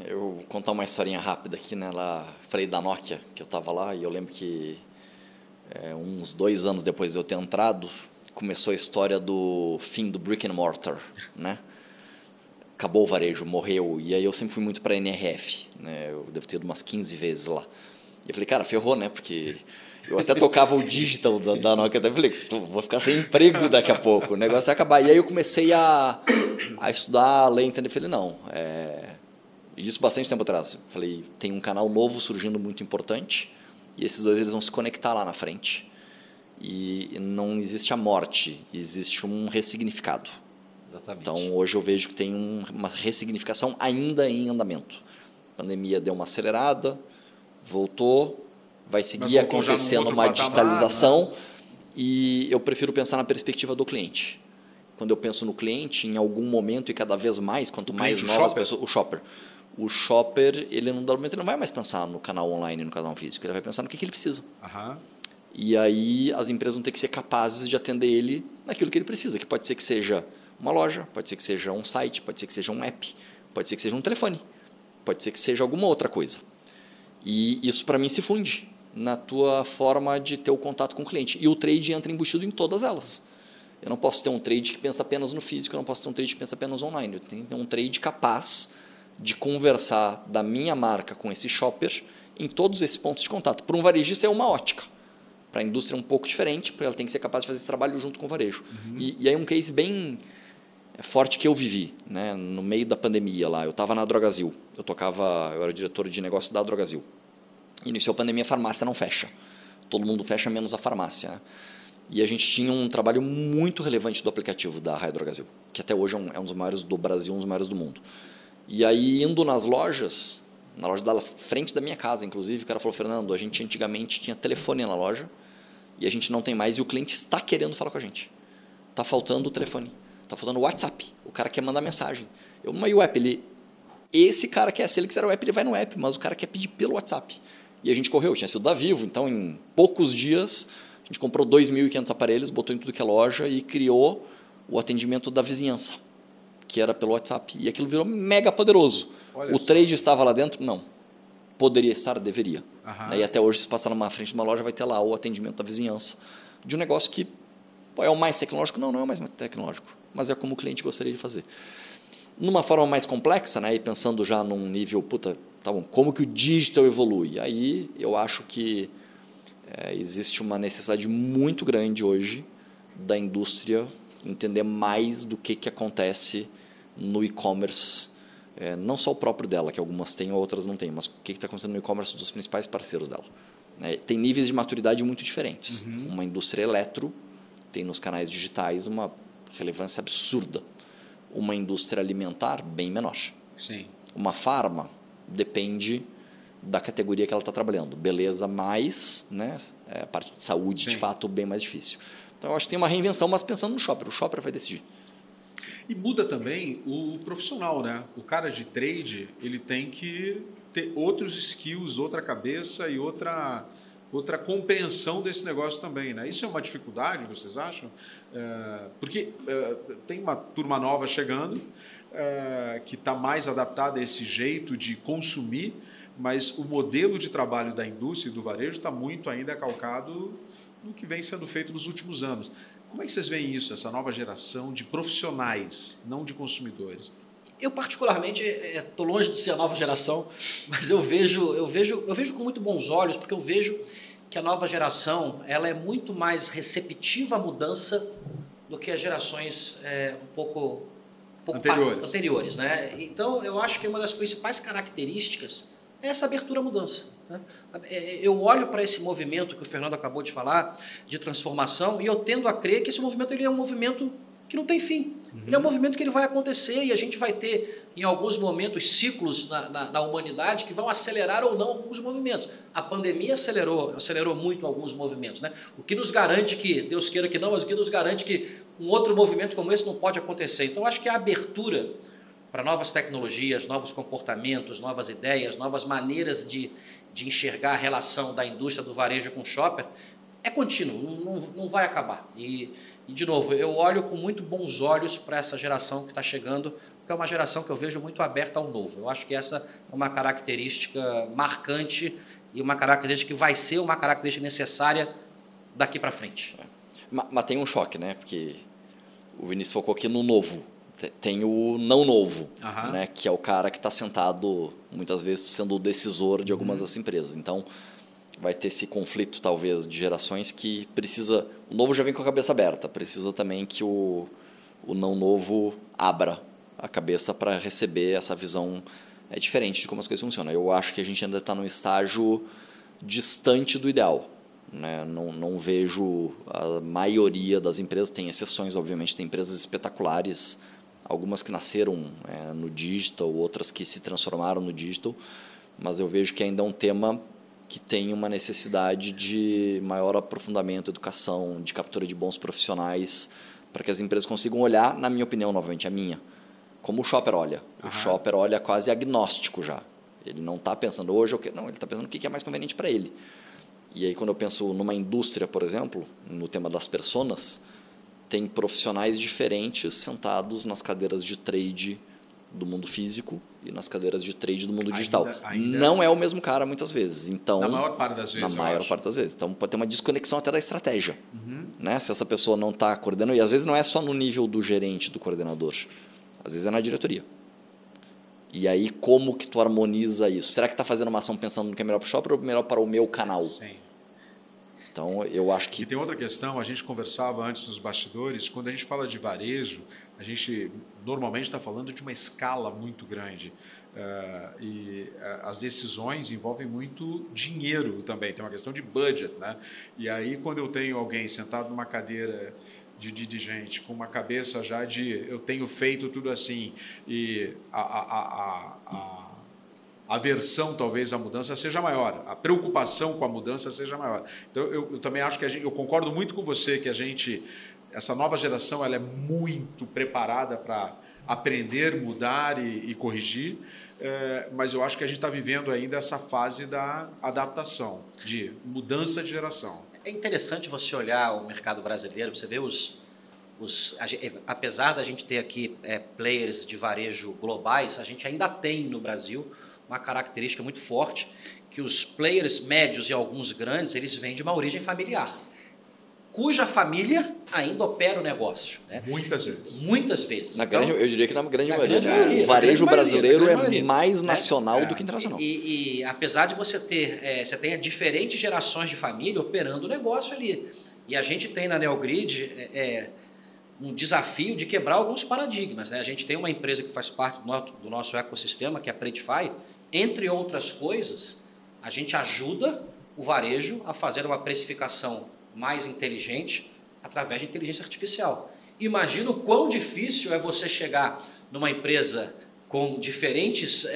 Speaker 2: Eu vou contar uma historinha rápida aqui, né? Lá, falei da Nokia, que eu estava lá, e eu lembro que uns 2 anos depois de eu ter entrado, começou a história do fim do brick and mortar, né? Acabou o varejo, morreu, e aí eu sempre fui muito para a NRF, né? Eu devo ter ido umas 15 vezes lá. E eu falei, cara, ferrou, né? Porque eu até tocava o digital da Nokia, até falei, vou ficar sem emprego daqui a pouco, o negócio vai acabar. E aí eu comecei a estudar, ler, entender. Falei, não, isso bastante tempo atrás. Falei, tem um canal novo surgindo muito importante e esses dois eles vão se conectar lá na frente. E não existe a morte, existe um ressignificado.
Speaker 3: Exatamente.
Speaker 2: Então, hoje eu vejo que tem uma ressignificação ainda em andamento. A pandemia deu uma acelerada, voltou, vai seguir acontecendo uma digitalização, né? E eu prefiro pensar na perspectiva do cliente. Quando eu penso no cliente, em algum momento e cada vez mais, quanto mais novas pessoas... O shopper, ele não vai mais pensar no canal online e no canal físico, ele vai pensar no que ele precisa. E aí as empresas vão ter que ser capazes de atender ele naquilo que ele precisa, que pode ser que seja uma loja, pode ser que seja um site, pode ser que seja um app, pode ser que seja um telefone, pode ser que seja alguma outra coisa. E isso, para mim, se funde na tua forma de ter o contato com o cliente. E o trade entra embutido em todas elas. Eu não posso ter um trade que pensa apenas no físico, eu não posso ter um trade que pensa apenas online. Eu tenho que ter um trade capaz de conversar da minha marca com esse shopper em todos esses pontos de contato. Para um varejista é uma ótica. Para a indústria é um pouco diferente, porque ela tem que ser capaz de fazer esse trabalho junto com o varejo. E aí um case bem forte que eu vivi, né? No meio da pandemia lá. Eu estava na Drogazil. Eu era diretor de negócio da Drogazil. Iniciou a pandemia, a farmácia não fecha. Todo mundo fecha, menos a farmácia, né? E a gente tinha um trabalho muito relevante do aplicativo da Raia Drogazil, que até hoje é um dos maiores do Brasil, um dos maiores do mundo. E aí, indo nas lojas, na loja da frente da minha casa, inclusive, o cara falou, Fernando, a gente antigamente tinha telefone na loja e a gente não tem mais e o cliente está querendo falar com a gente. Está faltando o telefone, está faltando o WhatsApp, o cara quer mandar mensagem. Mas e o app? Esse cara quer, se ele quiser o app, ele vai no app, mas o cara quer pedir pelo WhatsApp. E a gente correu, tinha sido da Vivo, então em poucos dias a gente comprou 2.500 aparelhos, botou em tudo que é loja e criou o atendimento da vizinhança, que era pelo WhatsApp. E aquilo virou mega poderoso. O trade estava lá dentro? Não. Poderia estar, deveria. E até hoje, se passar numa frente de uma loja, vai ter lá o atendimento da vizinhança. De um negócio que é o mais tecnológico? Não, não é o mais tecnológico, mas é como o cliente gostaria de fazer. Numa forma mais complexa, né, e pensando já num nível, tá bom, como que o digital evolui? Aí eu acho que existe uma necessidade muito grande hoje da indústria entender mais do que acontece no e-commerce, não só o próprio dela, que algumas têm, outras não têm, mas o que está acontecendo no e-commerce dos principais parceiros dela. Tem níveis de maturidade muito diferentes. Uma indústria eletro tem nos canais digitais uma relevância absurda. Uma indústria alimentar, bem menor.
Speaker 1: Sim.
Speaker 2: Uma farma depende da categoria que ela está trabalhando. Beleza mais, né? A parte de saúde, sim, de fato, bem mais difícil. Então, eu acho que tem uma reinvenção, mas pensando no shopper. O shopper vai decidir.
Speaker 1: E muda também o profissional, né? O cara de trade, ele tem que ter outros skills, outra cabeça e outra compreensão desse negócio também, né? Isso é uma dificuldade, vocês acham? Porque tem uma turma nova chegando que está mais adaptada a esse jeito de consumir, mas o modelo de trabalho da indústria e do varejo está muito ainda calcado no que vem sendo feito nos últimos anos. Como é que vocês veem isso, essa nova geração de profissionais, não de consumidores?
Speaker 3: Eu, particularmente, estou longe de ser a nova geração, mas eu vejo com muito bons olhos, porque eu vejo que a nova geração ela é muito mais receptiva à mudança do que as gerações um pouco anteriores, né? Então, eu acho que uma das principais características é essa abertura à mudança, né? Eu olho para esse movimento que o Fernando acabou de falar, de transformação, e eu tendo a crer que esse movimento ele é um movimento que não tem fim. Ele é um movimento que ele vai acontecer e a gente vai ter, em alguns momentos, ciclos na humanidade que vão acelerar ou não alguns movimentos. A pandemia acelerou muito alguns movimentos, né? O que nos garante que, Deus queira que não, mas o que nos garante que um outro movimento como esse não pode acontecer. Então, acho que a abertura para novas tecnologias, novos comportamentos, novas ideias, novas maneiras de enxergar a relação da indústria do varejo com o shopper é contínuo, não vai acabar. E, de novo, eu olho com muito bons olhos para essa geração que está chegando, porque é uma geração que eu vejo muito aberta ao novo. Eu acho que essa é uma característica marcante e uma característica que vai ser uma característica necessária daqui para frente.
Speaker 2: Mas tem um choque, né? Porque o Vinícius focou aqui no novo. Tem o não novo, né? Que é o cara que está sentado, muitas vezes, sendo o decisor de algumas das empresas. Então, vai ter esse conflito, talvez, de gerações que precisa... O novo já vem com a cabeça aberta. Precisa também que o não novo abra a cabeça para receber essa visão diferente de como as coisas funcionam. Eu acho que a gente ainda está num estágio distante do ideal, né? Não vejo a maioria das empresas, tem exceções, obviamente, tem empresas espetaculares, algumas que nasceram no digital, outras que se transformaram no digital, mas eu vejo que ainda é um tema que tem uma necessidade de maior aprofundamento, educação, de captura de bons profissionais, para que as empresas consigam olhar, na minha opinião, novamente, a minha, como o shopper olha. O shopper olha quase agnóstico já. Ele não está pensando hoje, não, ele está pensando o que é mais conveniente para ele. E aí, quando eu penso numa indústria, por exemplo, no tema das personas, tem profissionais diferentes sentados nas cadeiras de trade do mundo físico e nas cadeiras de trade do mundo digital. Ainda não é o mesmo cara, muitas vezes. Então,
Speaker 1: na maior parte das vezes.
Speaker 2: Na maior parte das vezes. Então, pode ter uma desconexão até da estratégia. Né? Se essa pessoa não está coordenando, e às vezes não é só no nível do gerente, do coordenador. Às vezes é na diretoria. E aí, como que tu harmoniza isso? Será que está fazendo uma ação pensando no que é melhor para o shopper ou melhor para o meu canal?
Speaker 1: Sim.
Speaker 2: Então, eu acho que...
Speaker 1: E tem outra questão, a gente conversava antes nos bastidores, quando a gente fala de varejo, a gente normalmente está falando de uma escala muito grande. As decisões envolvem muito dinheiro também, tem uma questão de budget, né? E aí, quando eu tenho alguém sentado numa cadeira de gente, com uma cabeça já de eu tenho feito tudo assim, e a aversão talvez à mudança seja maior, a preocupação com a mudança seja maior. Então eu também acho que eu concordo muito com você que essa nova geração ela é muito preparada para aprender, mudar e corrigir, mas eu acho que a gente está vivendo ainda essa fase da adaptação, de mudança de geração.
Speaker 3: É interessante você olhar o mercado brasileiro, você vê apesar da gente ter aqui players de varejo globais, a gente ainda tem no Brasil uma característica muito forte, que os players médios e alguns grandes, eles vêm de uma origem familiar, cuja família ainda opera o negócio. Né?
Speaker 1: Muitas vezes.
Speaker 3: Muitas vezes.
Speaker 2: Eu diria que na grande maioria. O varejo brasileiro é mais nacional do que internacional.
Speaker 3: E apesar de você você tem diferentes gerações de família operando o negócio ali. E a gente tem na Neogrid um desafio de quebrar alguns paradigmas. Né? A gente tem uma empresa que faz parte do nosso ecossistema, que é a Predify. Entre outras coisas, a gente ajuda o varejo a fazer uma precificação mais inteligente através de inteligência artificial. Imagina o quão difícil é você chegar numa empresa com diferentes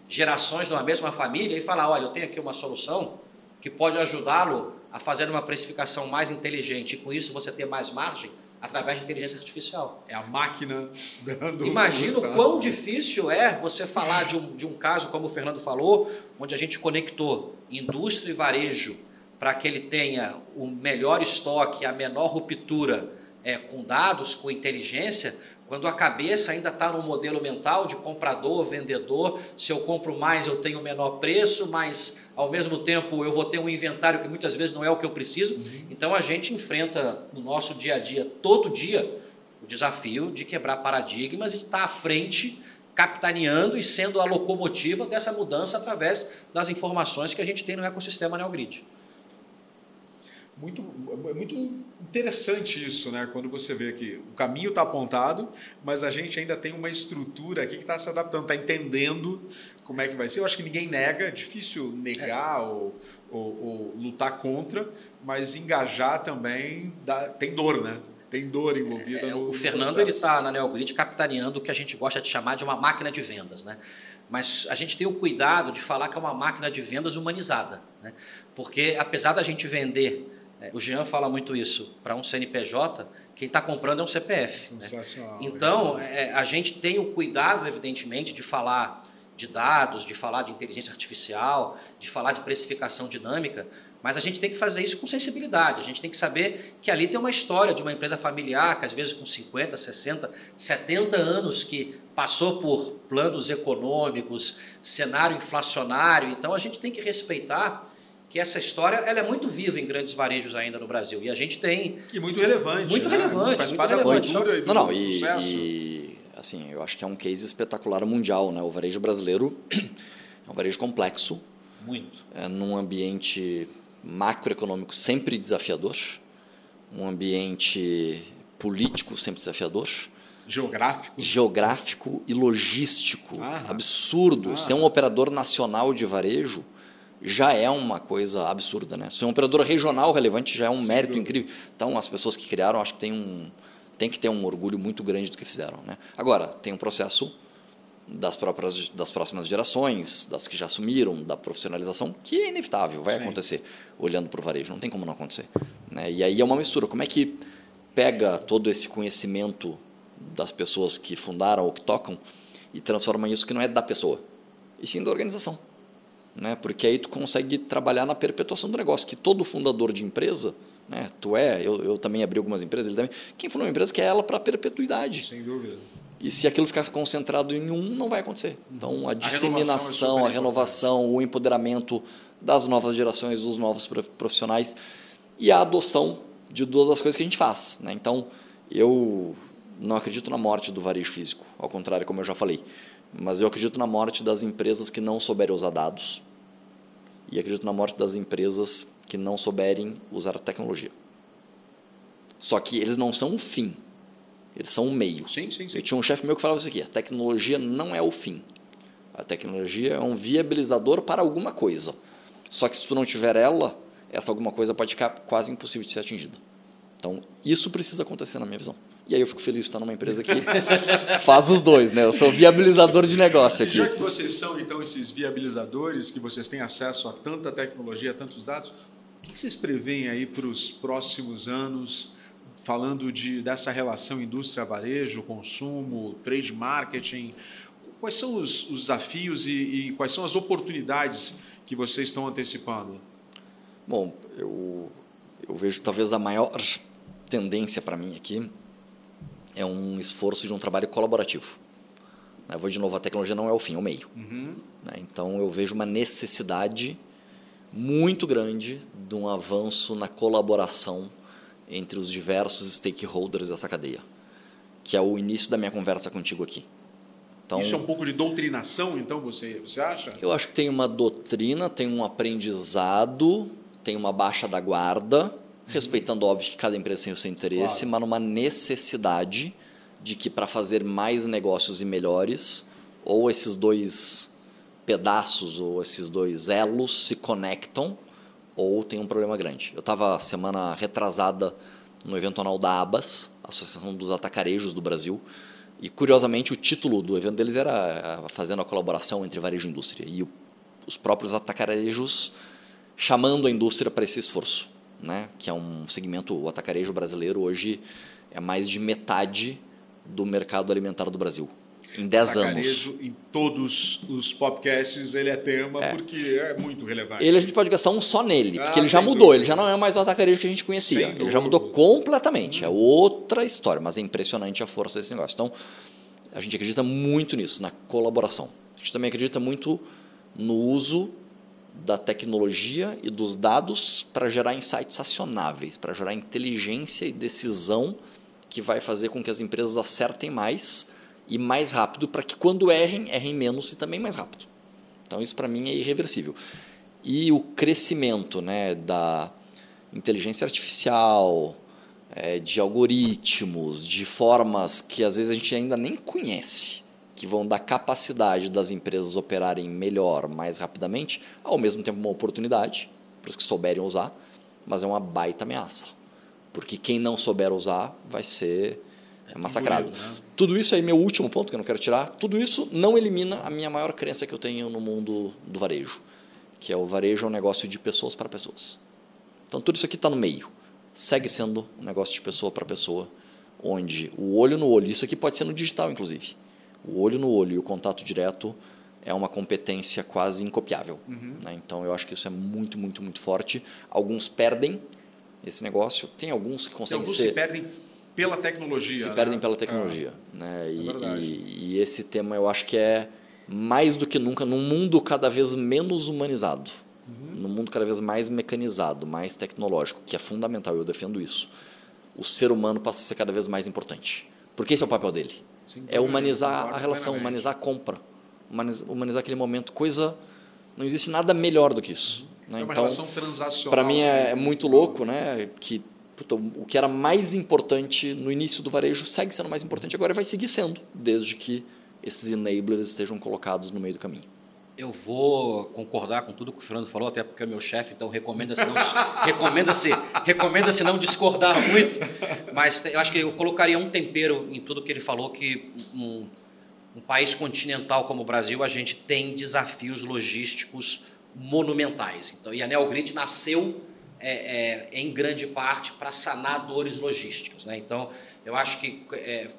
Speaker 3: gerações de uma mesma família e falar, olha, eu tenho aqui uma solução que pode ajudá-lo a fazer uma precificação mais inteligente e com isso você ter mais margem através de inteligência artificial.
Speaker 1: É a máquina dando...
Speaker 3: Imagina o quão difícil é você falar de um caso, como o Fernando falou, onde a gente conectou indústria e varejo para que ele tenha o melhor estoque, a menor ruptura com dados, com inteligência, quando a cabeça ainda está no modelo mental de comprador, vendedor, se eu compro mais eu tenho menor preço, mas ao mesmo tempo eu vou ter um inventário que muitas vezes não é o que eu preciso. Então a gente enfrenta no nosso dia a dia, todo dia, o desafio de quebrar paradigmas e estar à frente, capitaneando e sendo a locomotiva dessa mudança através das informações que a gente tem no ecossistema Neogrid.
Speaker 1: Muito interessante isso, né? Quando você vê que o caminho está apontado, mas a gente ainda tem uma estrutura aqui que está se adaptando, está entendendo como é que vai ser. Eu acho que ninguém nega, é difícil negar ou lutar contra, mas engajar também tem dor, né? Tem dor envolvida no
Speaker 3: O Fernando está na Neogrid capitaneando o que a gente gosta de chamar de uma máquina de vendas, né? Mas a gente tem o cuidado de falar que é uma máquina de vendas humanizada, né? Porque apesar da gente vender... O Jean fala muito isso, para um CNPJ, quem está comprando é um CPF.
Speaker 1: Sensacional.
Speaker 3: Né? Então, a gente tem o cuidado, evidentemente, de falar de dados, de falar de inteligência artificial, de falar de precificação dinâmica, mas a gente tem que fazer isso com sensibilidade. A gente tem que saber que ali tem uma história de uma empresa familiar, que às vezes com 50, 60, 70 anos, que passou por planos econômicos, cenário inflacionário. Então, a gente tem que respeitar que essa história ela é muito viva em grandes varejos ainda no Brasil. E a gente tem...
Speaker 1: E muito relevante.
Speaker 3: Muito relevante.
Speaker 1: Faz parte da cultura e do sucesso.
Speaker 2: E, assim, eu acho que é um case espetacular mundial, né? O varejo brasileiro é um varejo complexo.
Speaker 3: Muito.
Speaker 2: Num ambiente macroeconômico sempre desafiador. Um ambiente político sempre desafiador. Geográfico e logístico. Absurdo. Ser um operador nacional de varejo já é uma coisa absurda, né? Ser um operador regional relevante já é um mérito incrível. Então, as pessoas que criaram, acho que tem que ter um orgulho muito grande do que fizeram, né? Agora, tem um processo das próximas gerações, das que já assumiram, da profissionalização, que é inevitável, vai acontecer, olhando para o varejo, não tem como não acontecer, né? E aí é uma mistura. Como é que pega todo esse conhecimento das pessoas que fundaram ou que tocam e transforma isso que não é da pessoa, e sim da organização? Né? Porque aí tu consegue trabalhar na perpetuação do negócio, que todo fundador de empresa, né? Eu também abri algumas empresas, ele também, quem fundou uma empresa quer ela para perpetuidade.
Speaker 1: Sem dúvida.
Speaker 2: E se aquilo ficar concentrado em um, não vai acontecer. Então, a disseminação, a renovação, o empoderamento das novas gerações, dos novos profissionais e a adoção de duas das coisas que a gente faz, né? Então, eu não acredito na morte do varejo físico, ao contrário, como eu já falei. Mas eu acredito na morte das empresas que não souberem usar dados, e acredito na morte das empresas que não souberem usar a tecnologia. Só que eles não são o fim, eles são o meio.
Speaker 1: Sim.
Speaker 2: Eu tinha um chefe meu que falava isso aqui: a tecnologia não é o fim. A tecnologia é um viabilizador para alguma coisa. Só que se tu não tiver ela, essa alguma coisa pode ficar quase impossível de ser atingida. Então, isso precisa acontecer na minha visão. E aí eu fico feliz de estar numa empresa que faz os dois, né? Eu sou viabilizador de negócio aqui.
Speaker 1: E já que vocês são, então, esses viabilizadores, que vocês têm acesso a tanta tecnologia, a tantos dados, o que vocês preveem aí para os próximos anos, falando dessa relação indústria-varejo, consumo, trade marketing? Quais são os desafios e quais são as oportunidades que vocês estão antecipando?
Speaker 2: Bom, eu vejo talvez a maior tendência para mim aqui é um esforço de um trabalho colaborativo. Eu vou de novo, a tecnologia não é o fim, é o meio. Então eu vejo uma necessidade muito grande de um avanço na colaboração entre os diversos stakeholders dessa cadeia, que é o início da minha conversa contigo aqui. Então,
Speaker 1: isso é um pouco de doutrinação, então, você acha?
Speaker 2: Eu acho que tem uma doutrina, tem um aprendizado, tem uma baixa da guarda, respeitando, óbvio, que cada empresa tem o seu interesse, mas numa necessidade de que, para fazer mais negócios e melhores, ou esses dois pedaços, ou esses dois elos se conectam, ou tem um problema grande. Eu estava semana retrasada no evento anual da ABAS, Associação dos Atacarejos do Brasil, e, curiosamente, o título do evento deles era fazendo a colaboração entre varejo e indústria. E os próprios atacarejos chamando a indústria para esse esforço, né? Que é um segmento, o atacarejo brasileiro hoje é mais de metade do mercado alimentar do Brasil. Em 10 anos.
Speaker 1: Atacarejo, em todos os podcasts, ele é tema porque é muito relevante.
Speaker 2: A gente pode gastar um só nele, porque ele já mudou, ele já não é mais o atacarejo que a gente conhecia. Ele já mudou completamente, é outra história, mas é impressionante a força desse negócio. Então, a gente acredita muito nisso, na colaboração. A gente também acredita muito no uso da tecnologia e dos dados para gerar insights acionáveis, para gerar inteligência e decisão que vai fazer com que as empresas acertem mais e mais rápido, para que quando errem menos e também mais rápido. Então isso para mim é irreversível. E o crescimento, né, da inteligência artificial, de algoritmos, de formas que às vezes a gente ainda nem conhece, que vão dar capacidade das empresas operarem melhor, mais rapidamente, ao mesmo tempo uma oportunidade para os que souberem usar, mas é uma baita ameaça. Porque quem não souber usar vai ser massacrado. Né? Tudo isso aí, meu último ponto que eu não quero tirar, tudo isso não elimina a minha maior crença que eu tenho no mundo do varejo, que é o varejo é um negócio de pessoas para pessoas. Então tudo isso aqui está no meio. Segue sendo um negócio de pessoa para pessoa, onde o olho no olho, isso aqui pode ser no digital inclusive, o olho no olho e o contato direto é uma competência quase incopiável. Né? Então eu acho que isso é muito, muito, muito forte. Alguns perdem esse negócio, tem alguns que conseguem
Speaker 1: se perdem pela tecnologia.
Speaker 2: Se perdem pela tecnologia. Né? E esse tema eu acho que é mais do que nunca num mundo cada vez menos humanizado, num mundo cada vez mais mecanizado, mais tecnológico, que é fundamental, eu defendo isso. O ser humano passa a ser cada vez mais importante. Porque esse é o papel dele. Sim, é humanizar a relação, humanizar a compra, humanizar aquele momento. Não existe nada melhor do que isso. Né?
Speaker 1: É uma
Speaker 2: então,
Speaker 1: relação transacional.
Speaker 2: Para mim é muito louco, né? Que o que era mais importante no início do varejo segue sendo mais importante agora e vai seguir sendo, desde que esses enablers estejam colocados no meio do caminho.
Speaker 3: Eu vou concordar com tudo que o Fernando falou, até porque é meu chefe, então recomenda-se não discordar muito, mas eu acho que eu colocaria um tempero em tudo que ele falou, que um país continental como o Brasil, a gente tem desafios logísticos monumentais. Então, e a Neogrid nasceu em grande parte para sanar dores logísticas. Né? Então, eu acho que,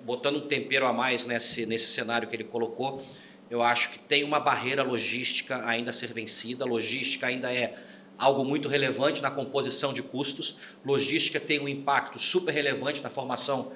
Speaker 3: botando um tempero a mais nesse cenário que ele colocou, eu acho que tem uma barreira logística ainda a ser vencida. Logística ainda é algo muito relevante na composição de custos. Logística tem um impacto super relevante na formação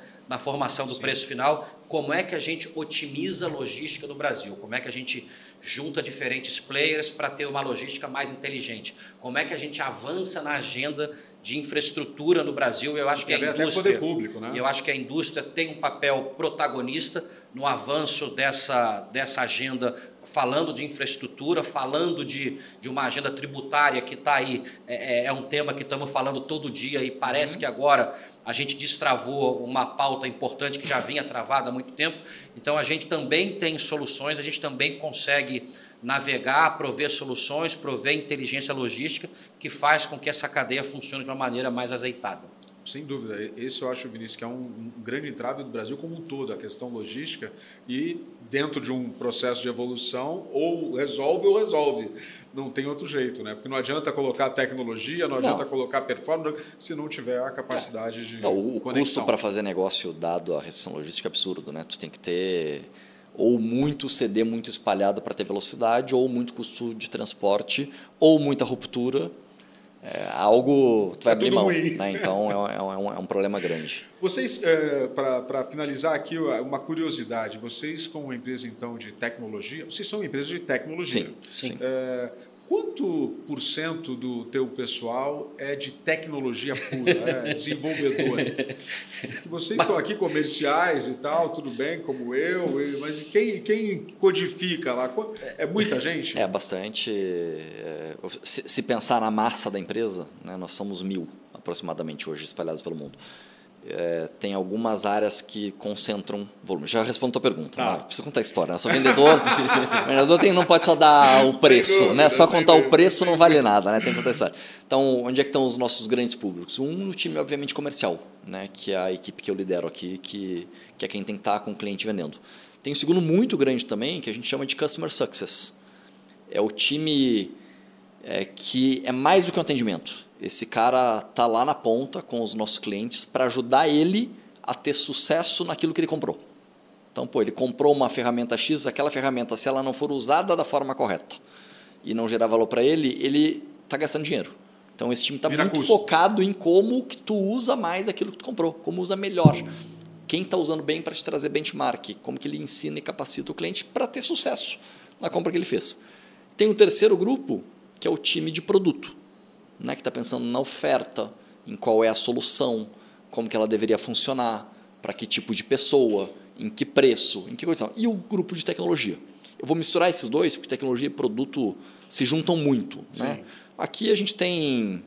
Speaker 3: do preço final. Como é que a gente otimiza a logística no Brasil? Como é que a gente junta diferentes players para ter uma logística mais inteligente? Como é que a gente avança na agenda de infraestrutura no Brasil? Eu acho que a indústria, público, né? Eu acho que a indústria tem um papel protagonista no avanço dessa agenda falando de infraestrutura, falando de uma agenda tributária que está aí, é um tema que estamos falando todo dia e parece que agora a gente destravou uma pauta importante que já vinha travada há muito tempo. Então, a gente também tem soluções, a gente também consegue navegar, prover soluções, prover inteligência logística que faz com que essa cadeia funcione de uma maneira mais azeitada.
Speaker 1: Sem dúvida. Esse eu acho, Vinícius, que é um grande entrave do Brasil como um todo, a questão logística, e dentro de um processo de evolução, ou resolve. Não tem outro jeito, né? Porque não adianta colocar tecnologia, não adianta colocar performance, se não tiver a capacidade de
Speaker 2: o
Speaker 1: conexão.
Speaker 2: Custo para fazer negócio, dado a restrição logística, é absurdo, né? Tu tem que ter ou muito CD muito espalhado para ter velocidade, ou muito custo de transporte, ou muita ruptura. Algo tu vai abrir mão, né? Então é um problema grande.
Speaker 1: Vocês, para finalizar aqui, uma curiosidade, vocês como uma empresa então de tecnologia, vocês são uma empresa de tecnologia.
Speaker 3: Sim.
Speaker 1: Quanto por cento do teu pessoal é de tecnologia pura, desenvolvedor? Porque vocês estão aqui comerciais e tal, tudo bem, como eu, mas quem codifica lá? É muita gente?
Speaker 2: É bastante. Se pensar na massa da empresa, né, nós somos 1.000 aproximadamente hoje espalhados pelo mundo. Tem algumas áreas que concentram volume. Já respondo a tua pergunta.
Speaker 1: Tá.
Speaker 2: Preciso contar a história. Eu sou vendedor. O vendedor não pode só dar o preço. Dúvida, né? Só contar o preço não vale nada. Né? Tem que contar a história. Então, onde é que estão os nossos grandes públicos? No time, obviamente, comercial, né? Que é a equipe que eu lidero aqui, que é quem tem que estar com o cliente vendendo. Tem um segundo muito grande também, que a gente chama de Customer Success. É o time que é mais do que um atendimento. Esse cara está lá na ponta com os nossos clientes para ajudar ele a ter sucesso naquilo que ele comprou. Então, ele comprou uma ferramenta X, aquela ferramenta, se ela não for usada da forma correta e não gerar valor para ele está gastando dinheiro. Então, esse time está muito focado em como que tu usa mais aquilo que tu comprou, como usa melhor. Quem está usando bem para te trazer benchmark, como que ele ensina e capacita o cliente para ter sucesso na compra que ele fez. Tem um terceiro grupo, que é o time de produto, né, que está pensando na oferta, em qual é a solução, como que ela deveria funcionar, para que tipo de pessoa, em que preço, em que condição. E o grupo de tecnologia. Eu vou misturar esses dois, porque tecnologia e produto se juntam muito. Né? Aqui a gente tem,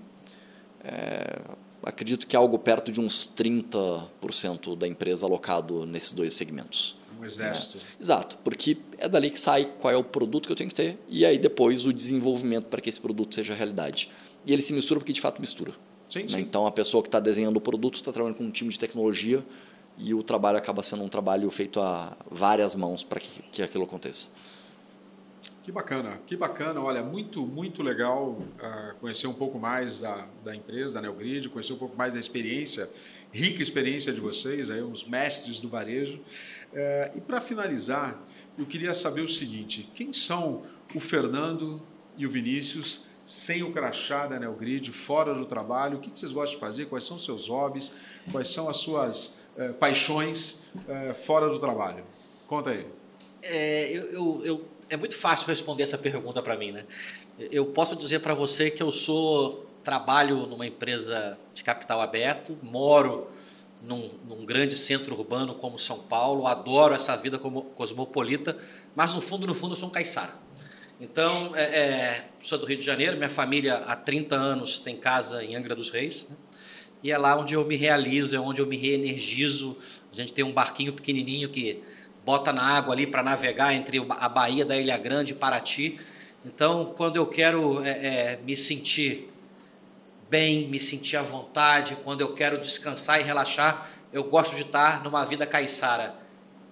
Speaker 2: acredito que algo perto de uns 30% da empresa alocado nesses dois segmentos.
Speaker 1: Um exército.
Speaker 2: Exato, porque é dali que sai qual é o produto que eu tenho que ter e aí depois o desenvolvimento para que esse produto seja realidade. E ele se mistura porque de fato mistura.
Speaker 1: Sim.
Speaker 2: Então a pessoa que está desenhando o produto está trabalhando com um time de tecnologia e o trabalho acaba sendo um trabalho feito a várias mãos para que aquilo aconteça.
Speaker 1: Que bacana. Olha, muito, muito legal conhecer um pouco mais da empresa, da Neogrid, conhecer um pouco mais da experiência, rica experiência de vocês, aí, os mestres do varejo. E para finalizar, eu queria saber o seguinte, quem são o Fernando e o Vinícius sem o crachá da Neogrid, fora do trabalho? O que vocês gostam de fazer? Quais são os seus hobbies? Quais são as suas paixões fora do trabalho? Conta aí.
Speaker 3: É muito fácil responder essa pergunta para mim, né? Eu posso dizer para você que trabalho numa empresa de capital aberto, moro num grande centro urbano como São Paulo, adoro essa vida como cosmopolita, mas no fundo eu sou um caiçara. Então, sou do Rio de Janeiro, minha família há 30 anos tem casa em Angra dos Reis, né? E é lá onde eu me realizo, é onde eu me reenergizo. A gente tem um barquinho pequenininho que bota na água ali para navegar entre a Baía da Ilha Grande e Paraty. Então, quando eu quero me sentir bem, me sentir à vontade, quando eu quero descansar e relaxar, eu gosto de estar numa vida caiçara.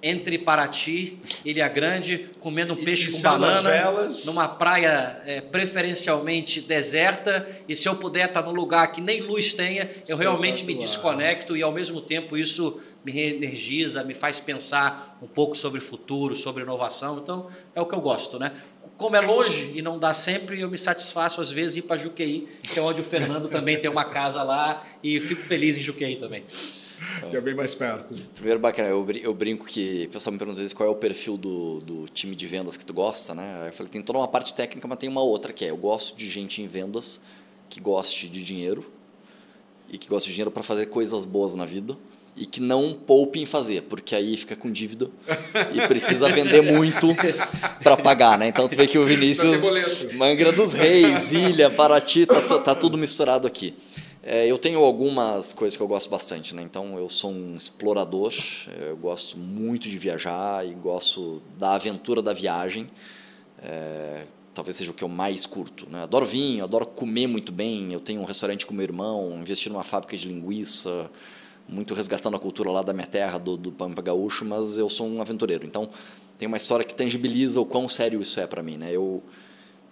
Speaker 3: Entre Paraty, Ilha Grande, comendo um peixe com banana, numa praia preferencialmente deserta, e se eu puder estar num lugar que nem luz tenha, eu realmente me desconecto e ao mesmo tempo isso me reenergiza, me faz pensar um pouco sobre o futuro, sobre inovação. Então é o que eu gosto, né? Como é longe e não dá sempre, eu me satisfaço às vezes ir para Juqueí, que é onde o Fernando também tem uma casa lá, e fico feliz em Juqueí também.
Speaker 1: Que é bem mais perto.
Speaker 2: Primeiro, bacana, eu brinco que o pessoal me pergunta às vezes qual é o perfil do time de vendas que tu gosta, né? Eu falei, tem toda uma parte técnica, mas tem uma outra que eu gosto de gente em vendas que goste de dinheiro e que goste de dinheiro para fazer coisas boas na vida e que não poupe em fazer, porque aí fica com dívida e precisa vender muito para pagar, né? Então tu vê que o Vinícius, Mangra dos Reis, Ilha, Paraty, tá tudo misturado aqui. Eu tenho algumas coisas que eu gosto bastante, né? Então eu sou um explorador, eu gosto muito de viajar e gosto da aventura da viagem. Talvez seja o que eu mais curto, né? Adoro vinho, adoro comer muito bem. Eu tenho um restaurante com meu irmão, investi numa fábrica de linguiça, muito resgatando a cultura lá da minha terra, do Pampa Gaúcho, mas eu sou um aventureiro. Então, tem uma história que tangibiliza o quão sério isso é para mim, né?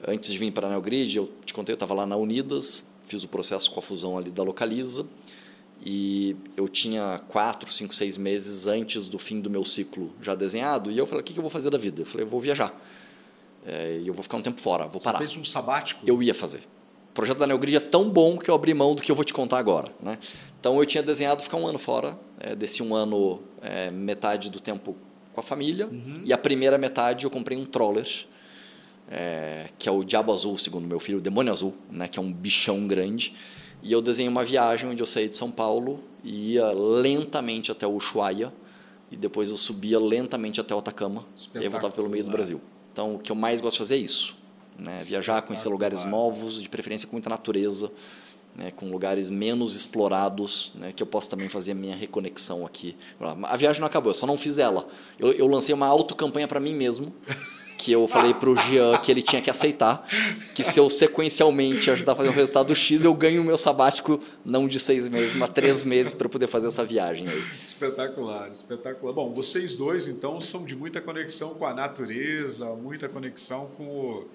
Speaker 2: Antes de vir para a Neogrid, eu te contei, eu estava lá na Unidas, fiz o processo com a fusão ali da Localiza, e eu tinha 4, 5, 6 meses antes do fim do meu ciclo já desenhado, e eu falei, o que eu vou fazer da vida? Eu falei, eu vou viajar. E eu vou ficar um tempo fora, vou parar.
Speaker 1: Você fez um sabático?
Speaker 2: Eu ia fazer. O projeto da Neogrid é tão bom que eu abri mão do que eu vou te contar agora, né? Então eu tinha desenhado ficar um ano fora, desse um ano, metade do tempo com a família, e a primeira metade eu comprei um Troller, que é o Diabo Azul, segundo meu filho, o Demônio Azul, né? Que é um bichão grande, e eu desenhei uma viagem onde eu saí de São Paulo e ia lentamente até o Ushuaia, e depois eu subia lentamente até o Atacama, e aí eu voltava pelo meio do Brasil. Então o que eu mais gosto de fazer é isso. Né? Viajar, conhecer lugares novos, de preferência com muita natureza, né? Com lugares menos explorados, né? Que eu posso também fazer a minha reconexão aqui. A viagem não acabou, eu só não fiz ela. Eu lancei uma autocampanha para mim mesmo, que eu falei para o Jean que ele tinha que aceitar, que se eu sequencialmente ajudar a fazer o resultado X, eu ganho o meu sabático não de 6 meses, mas 3 meses para poder fazer essa viagem aí.
Speaker 1: Espetacular, espetacular. Bom, vocês dois, então, são de muita conexão com a natureza, muita conexão com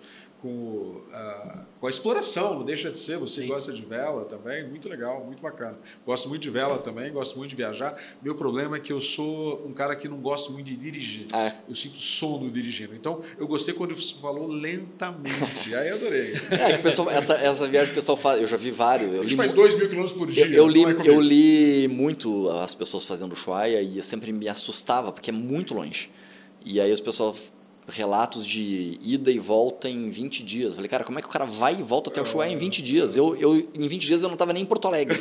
Speaker 1: a exploração, não deixa de ser. Você gosta de vela também, muito legal, muito bacana. Gosto muito de vela também, gosto muito de viajar. Meu problema é que eu sou um cara que não gosto muito de dirigir. Eu sinto sono dirigindo. Então, eu gostei quando você falou lentamente. Aí eu adorei.
Speaker 2: Pessoal, essa viagem o pessoal faz, eu já vi vários.
Speaker 1: A gente faz 2.000 km por dia.
Speaker 2: Eu li muito as pessoas fazendo Ushuaia e eu sempre me assustava, porque é muito longe. E aí os pessoal... relatos de ida e volta em 20 dias. Eu falei, cara, como é que o cara vai e volta até o Ushuaia em 20 dias? Em 20 dias eu não estava nem em Porto Alegre.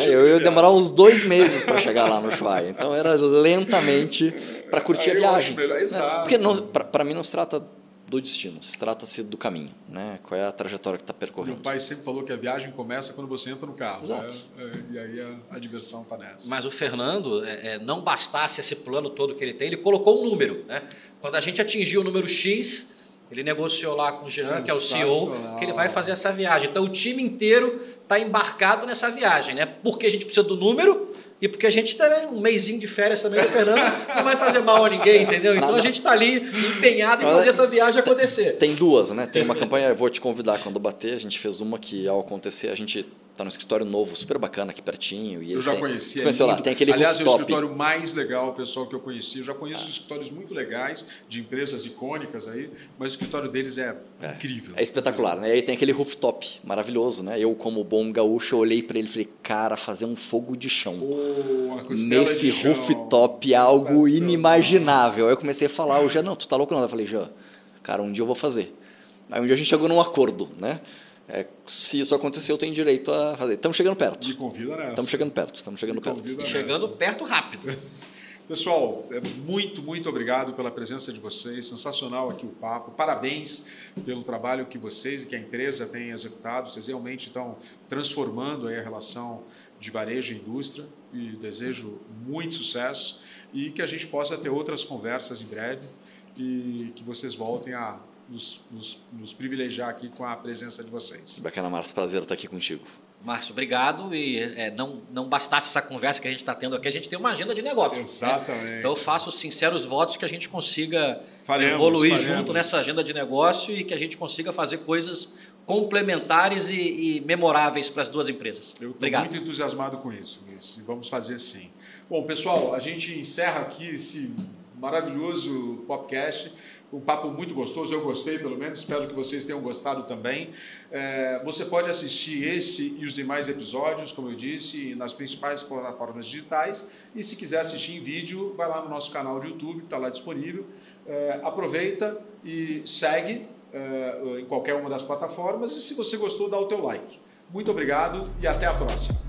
Speaker 2: Eu ia demorar uns 2 meses para chegar lá no Ushuaia. Então era lentamente para curtir a viagem.
Speaker 1: Exato.
Speaker 2: Porque para mim não se trata do destino, se trata-se do caminho, né? Qual é a trajetória que está percorrendo.
Speaker 1: Meu pai sempre falou que a viagem começa quando você entra no carro. Exato. E aí a diversão está nessa.
Speaker 3: Mas o Fernando, não bastasse esse plano todo que ele tem, ele colocou um número, né? Quando a gente atingiu o número X, ele negociou lá com o Jean, que é o CEO, que ele vai fazer essa viagem. Então o time inteiro está embarcado nessa viagem, né? Porque a gente precisa do número e porque a gente também, um mesinho de férias também do Fernando, não vai fazer mal a ninguém, entendeu? Então a gente está ali empenhado em fazer essa viagem acontecer.
Speaker 2: Tem duas, né? Tem uma campanha, eu vou te convidar quando bater, a gente fez uma que ao acontecer, a gente está no escritório novo, super bacana aqui pertinho. E
Speaker 1: eu já conheci.
Speaker 2: Conheceu lá, tem aquele
Speaker 1: aliás,
Speaker 2: rooftop.
Speaker 1: É o escritório mais legal, pessoal, que eu conheci. Eu já conheço escritórios muito legais, de empresas icônicas aí, mas o escritório deles é incrível.
Speaker 2: É espetacular, né? E aí tem aquele rooftop maravilhoso, né? Eu, como bom gaúcho, olhei para ele e falei, cara, fazer um fogo de chão. Nesse rooftop é algo inimaginável. Aí eu comecei a falar, o Jean, não, tu tá louco não? Eu falei, Jean, cara, um dia eu vou fazer. Aí um dia a gente chegou num acordo, né? Se isso acontecer, eu tenho direito a fazer. Estamos chegando perto.
Speaker 1: Me convida nessa.
Speaker 2: Estamos chegando perto.
Speaker 3: E chegando perto rápido.
Speaker 1: Pessoal, muito obrigado pela presença de vocês. Sensacional aqui o papo. Parabéns pelo trabalho que vocês e que a empresa tem executado. Vocês realmente estão transformando aí a relação de varejo e indústria. E desejo muito sucesso e que a gente possa ter outras conversas em breve e que vocês voltem a nos privilegiar aqui com a presença de vocês.
Speaker 2: Bacana, Márcio. Prazer estar aqui contigo.
Speaker 3: Márcio, obrigado. E não bastasse essa conversa que a gente está tendo aqui, a gente tem uma agenda de negócio.
Speaker 1: Exatamente.
Speaker 3: Né? Então eu faço os sinceros votos que a gente consiga evoluir junto nessa agenda de negócio e que a gente consiga fazer coisas complementares e memoráveis para as duas empresas.
Speaker 1: Eu estou muito entusiasmado com isso. E vamos fazer sim. Bom, pessoal, a gente encerra aqui esse maravilhoso podcast. Um papo muito gostoso, eu gostei pelo menos, espero que vocês tenham gostado também. Você pode assistir esse e os demais episódios, como eu disse, nas principais plataformas digitais. E se quiser assistir em vídeo, vai lá no nosso canal de YouTube, que está lá disponível. Aproveita e segue em qualquer uma das plataformas. E se você gostou, dá o teu like. Muito obrigado e até a próxima.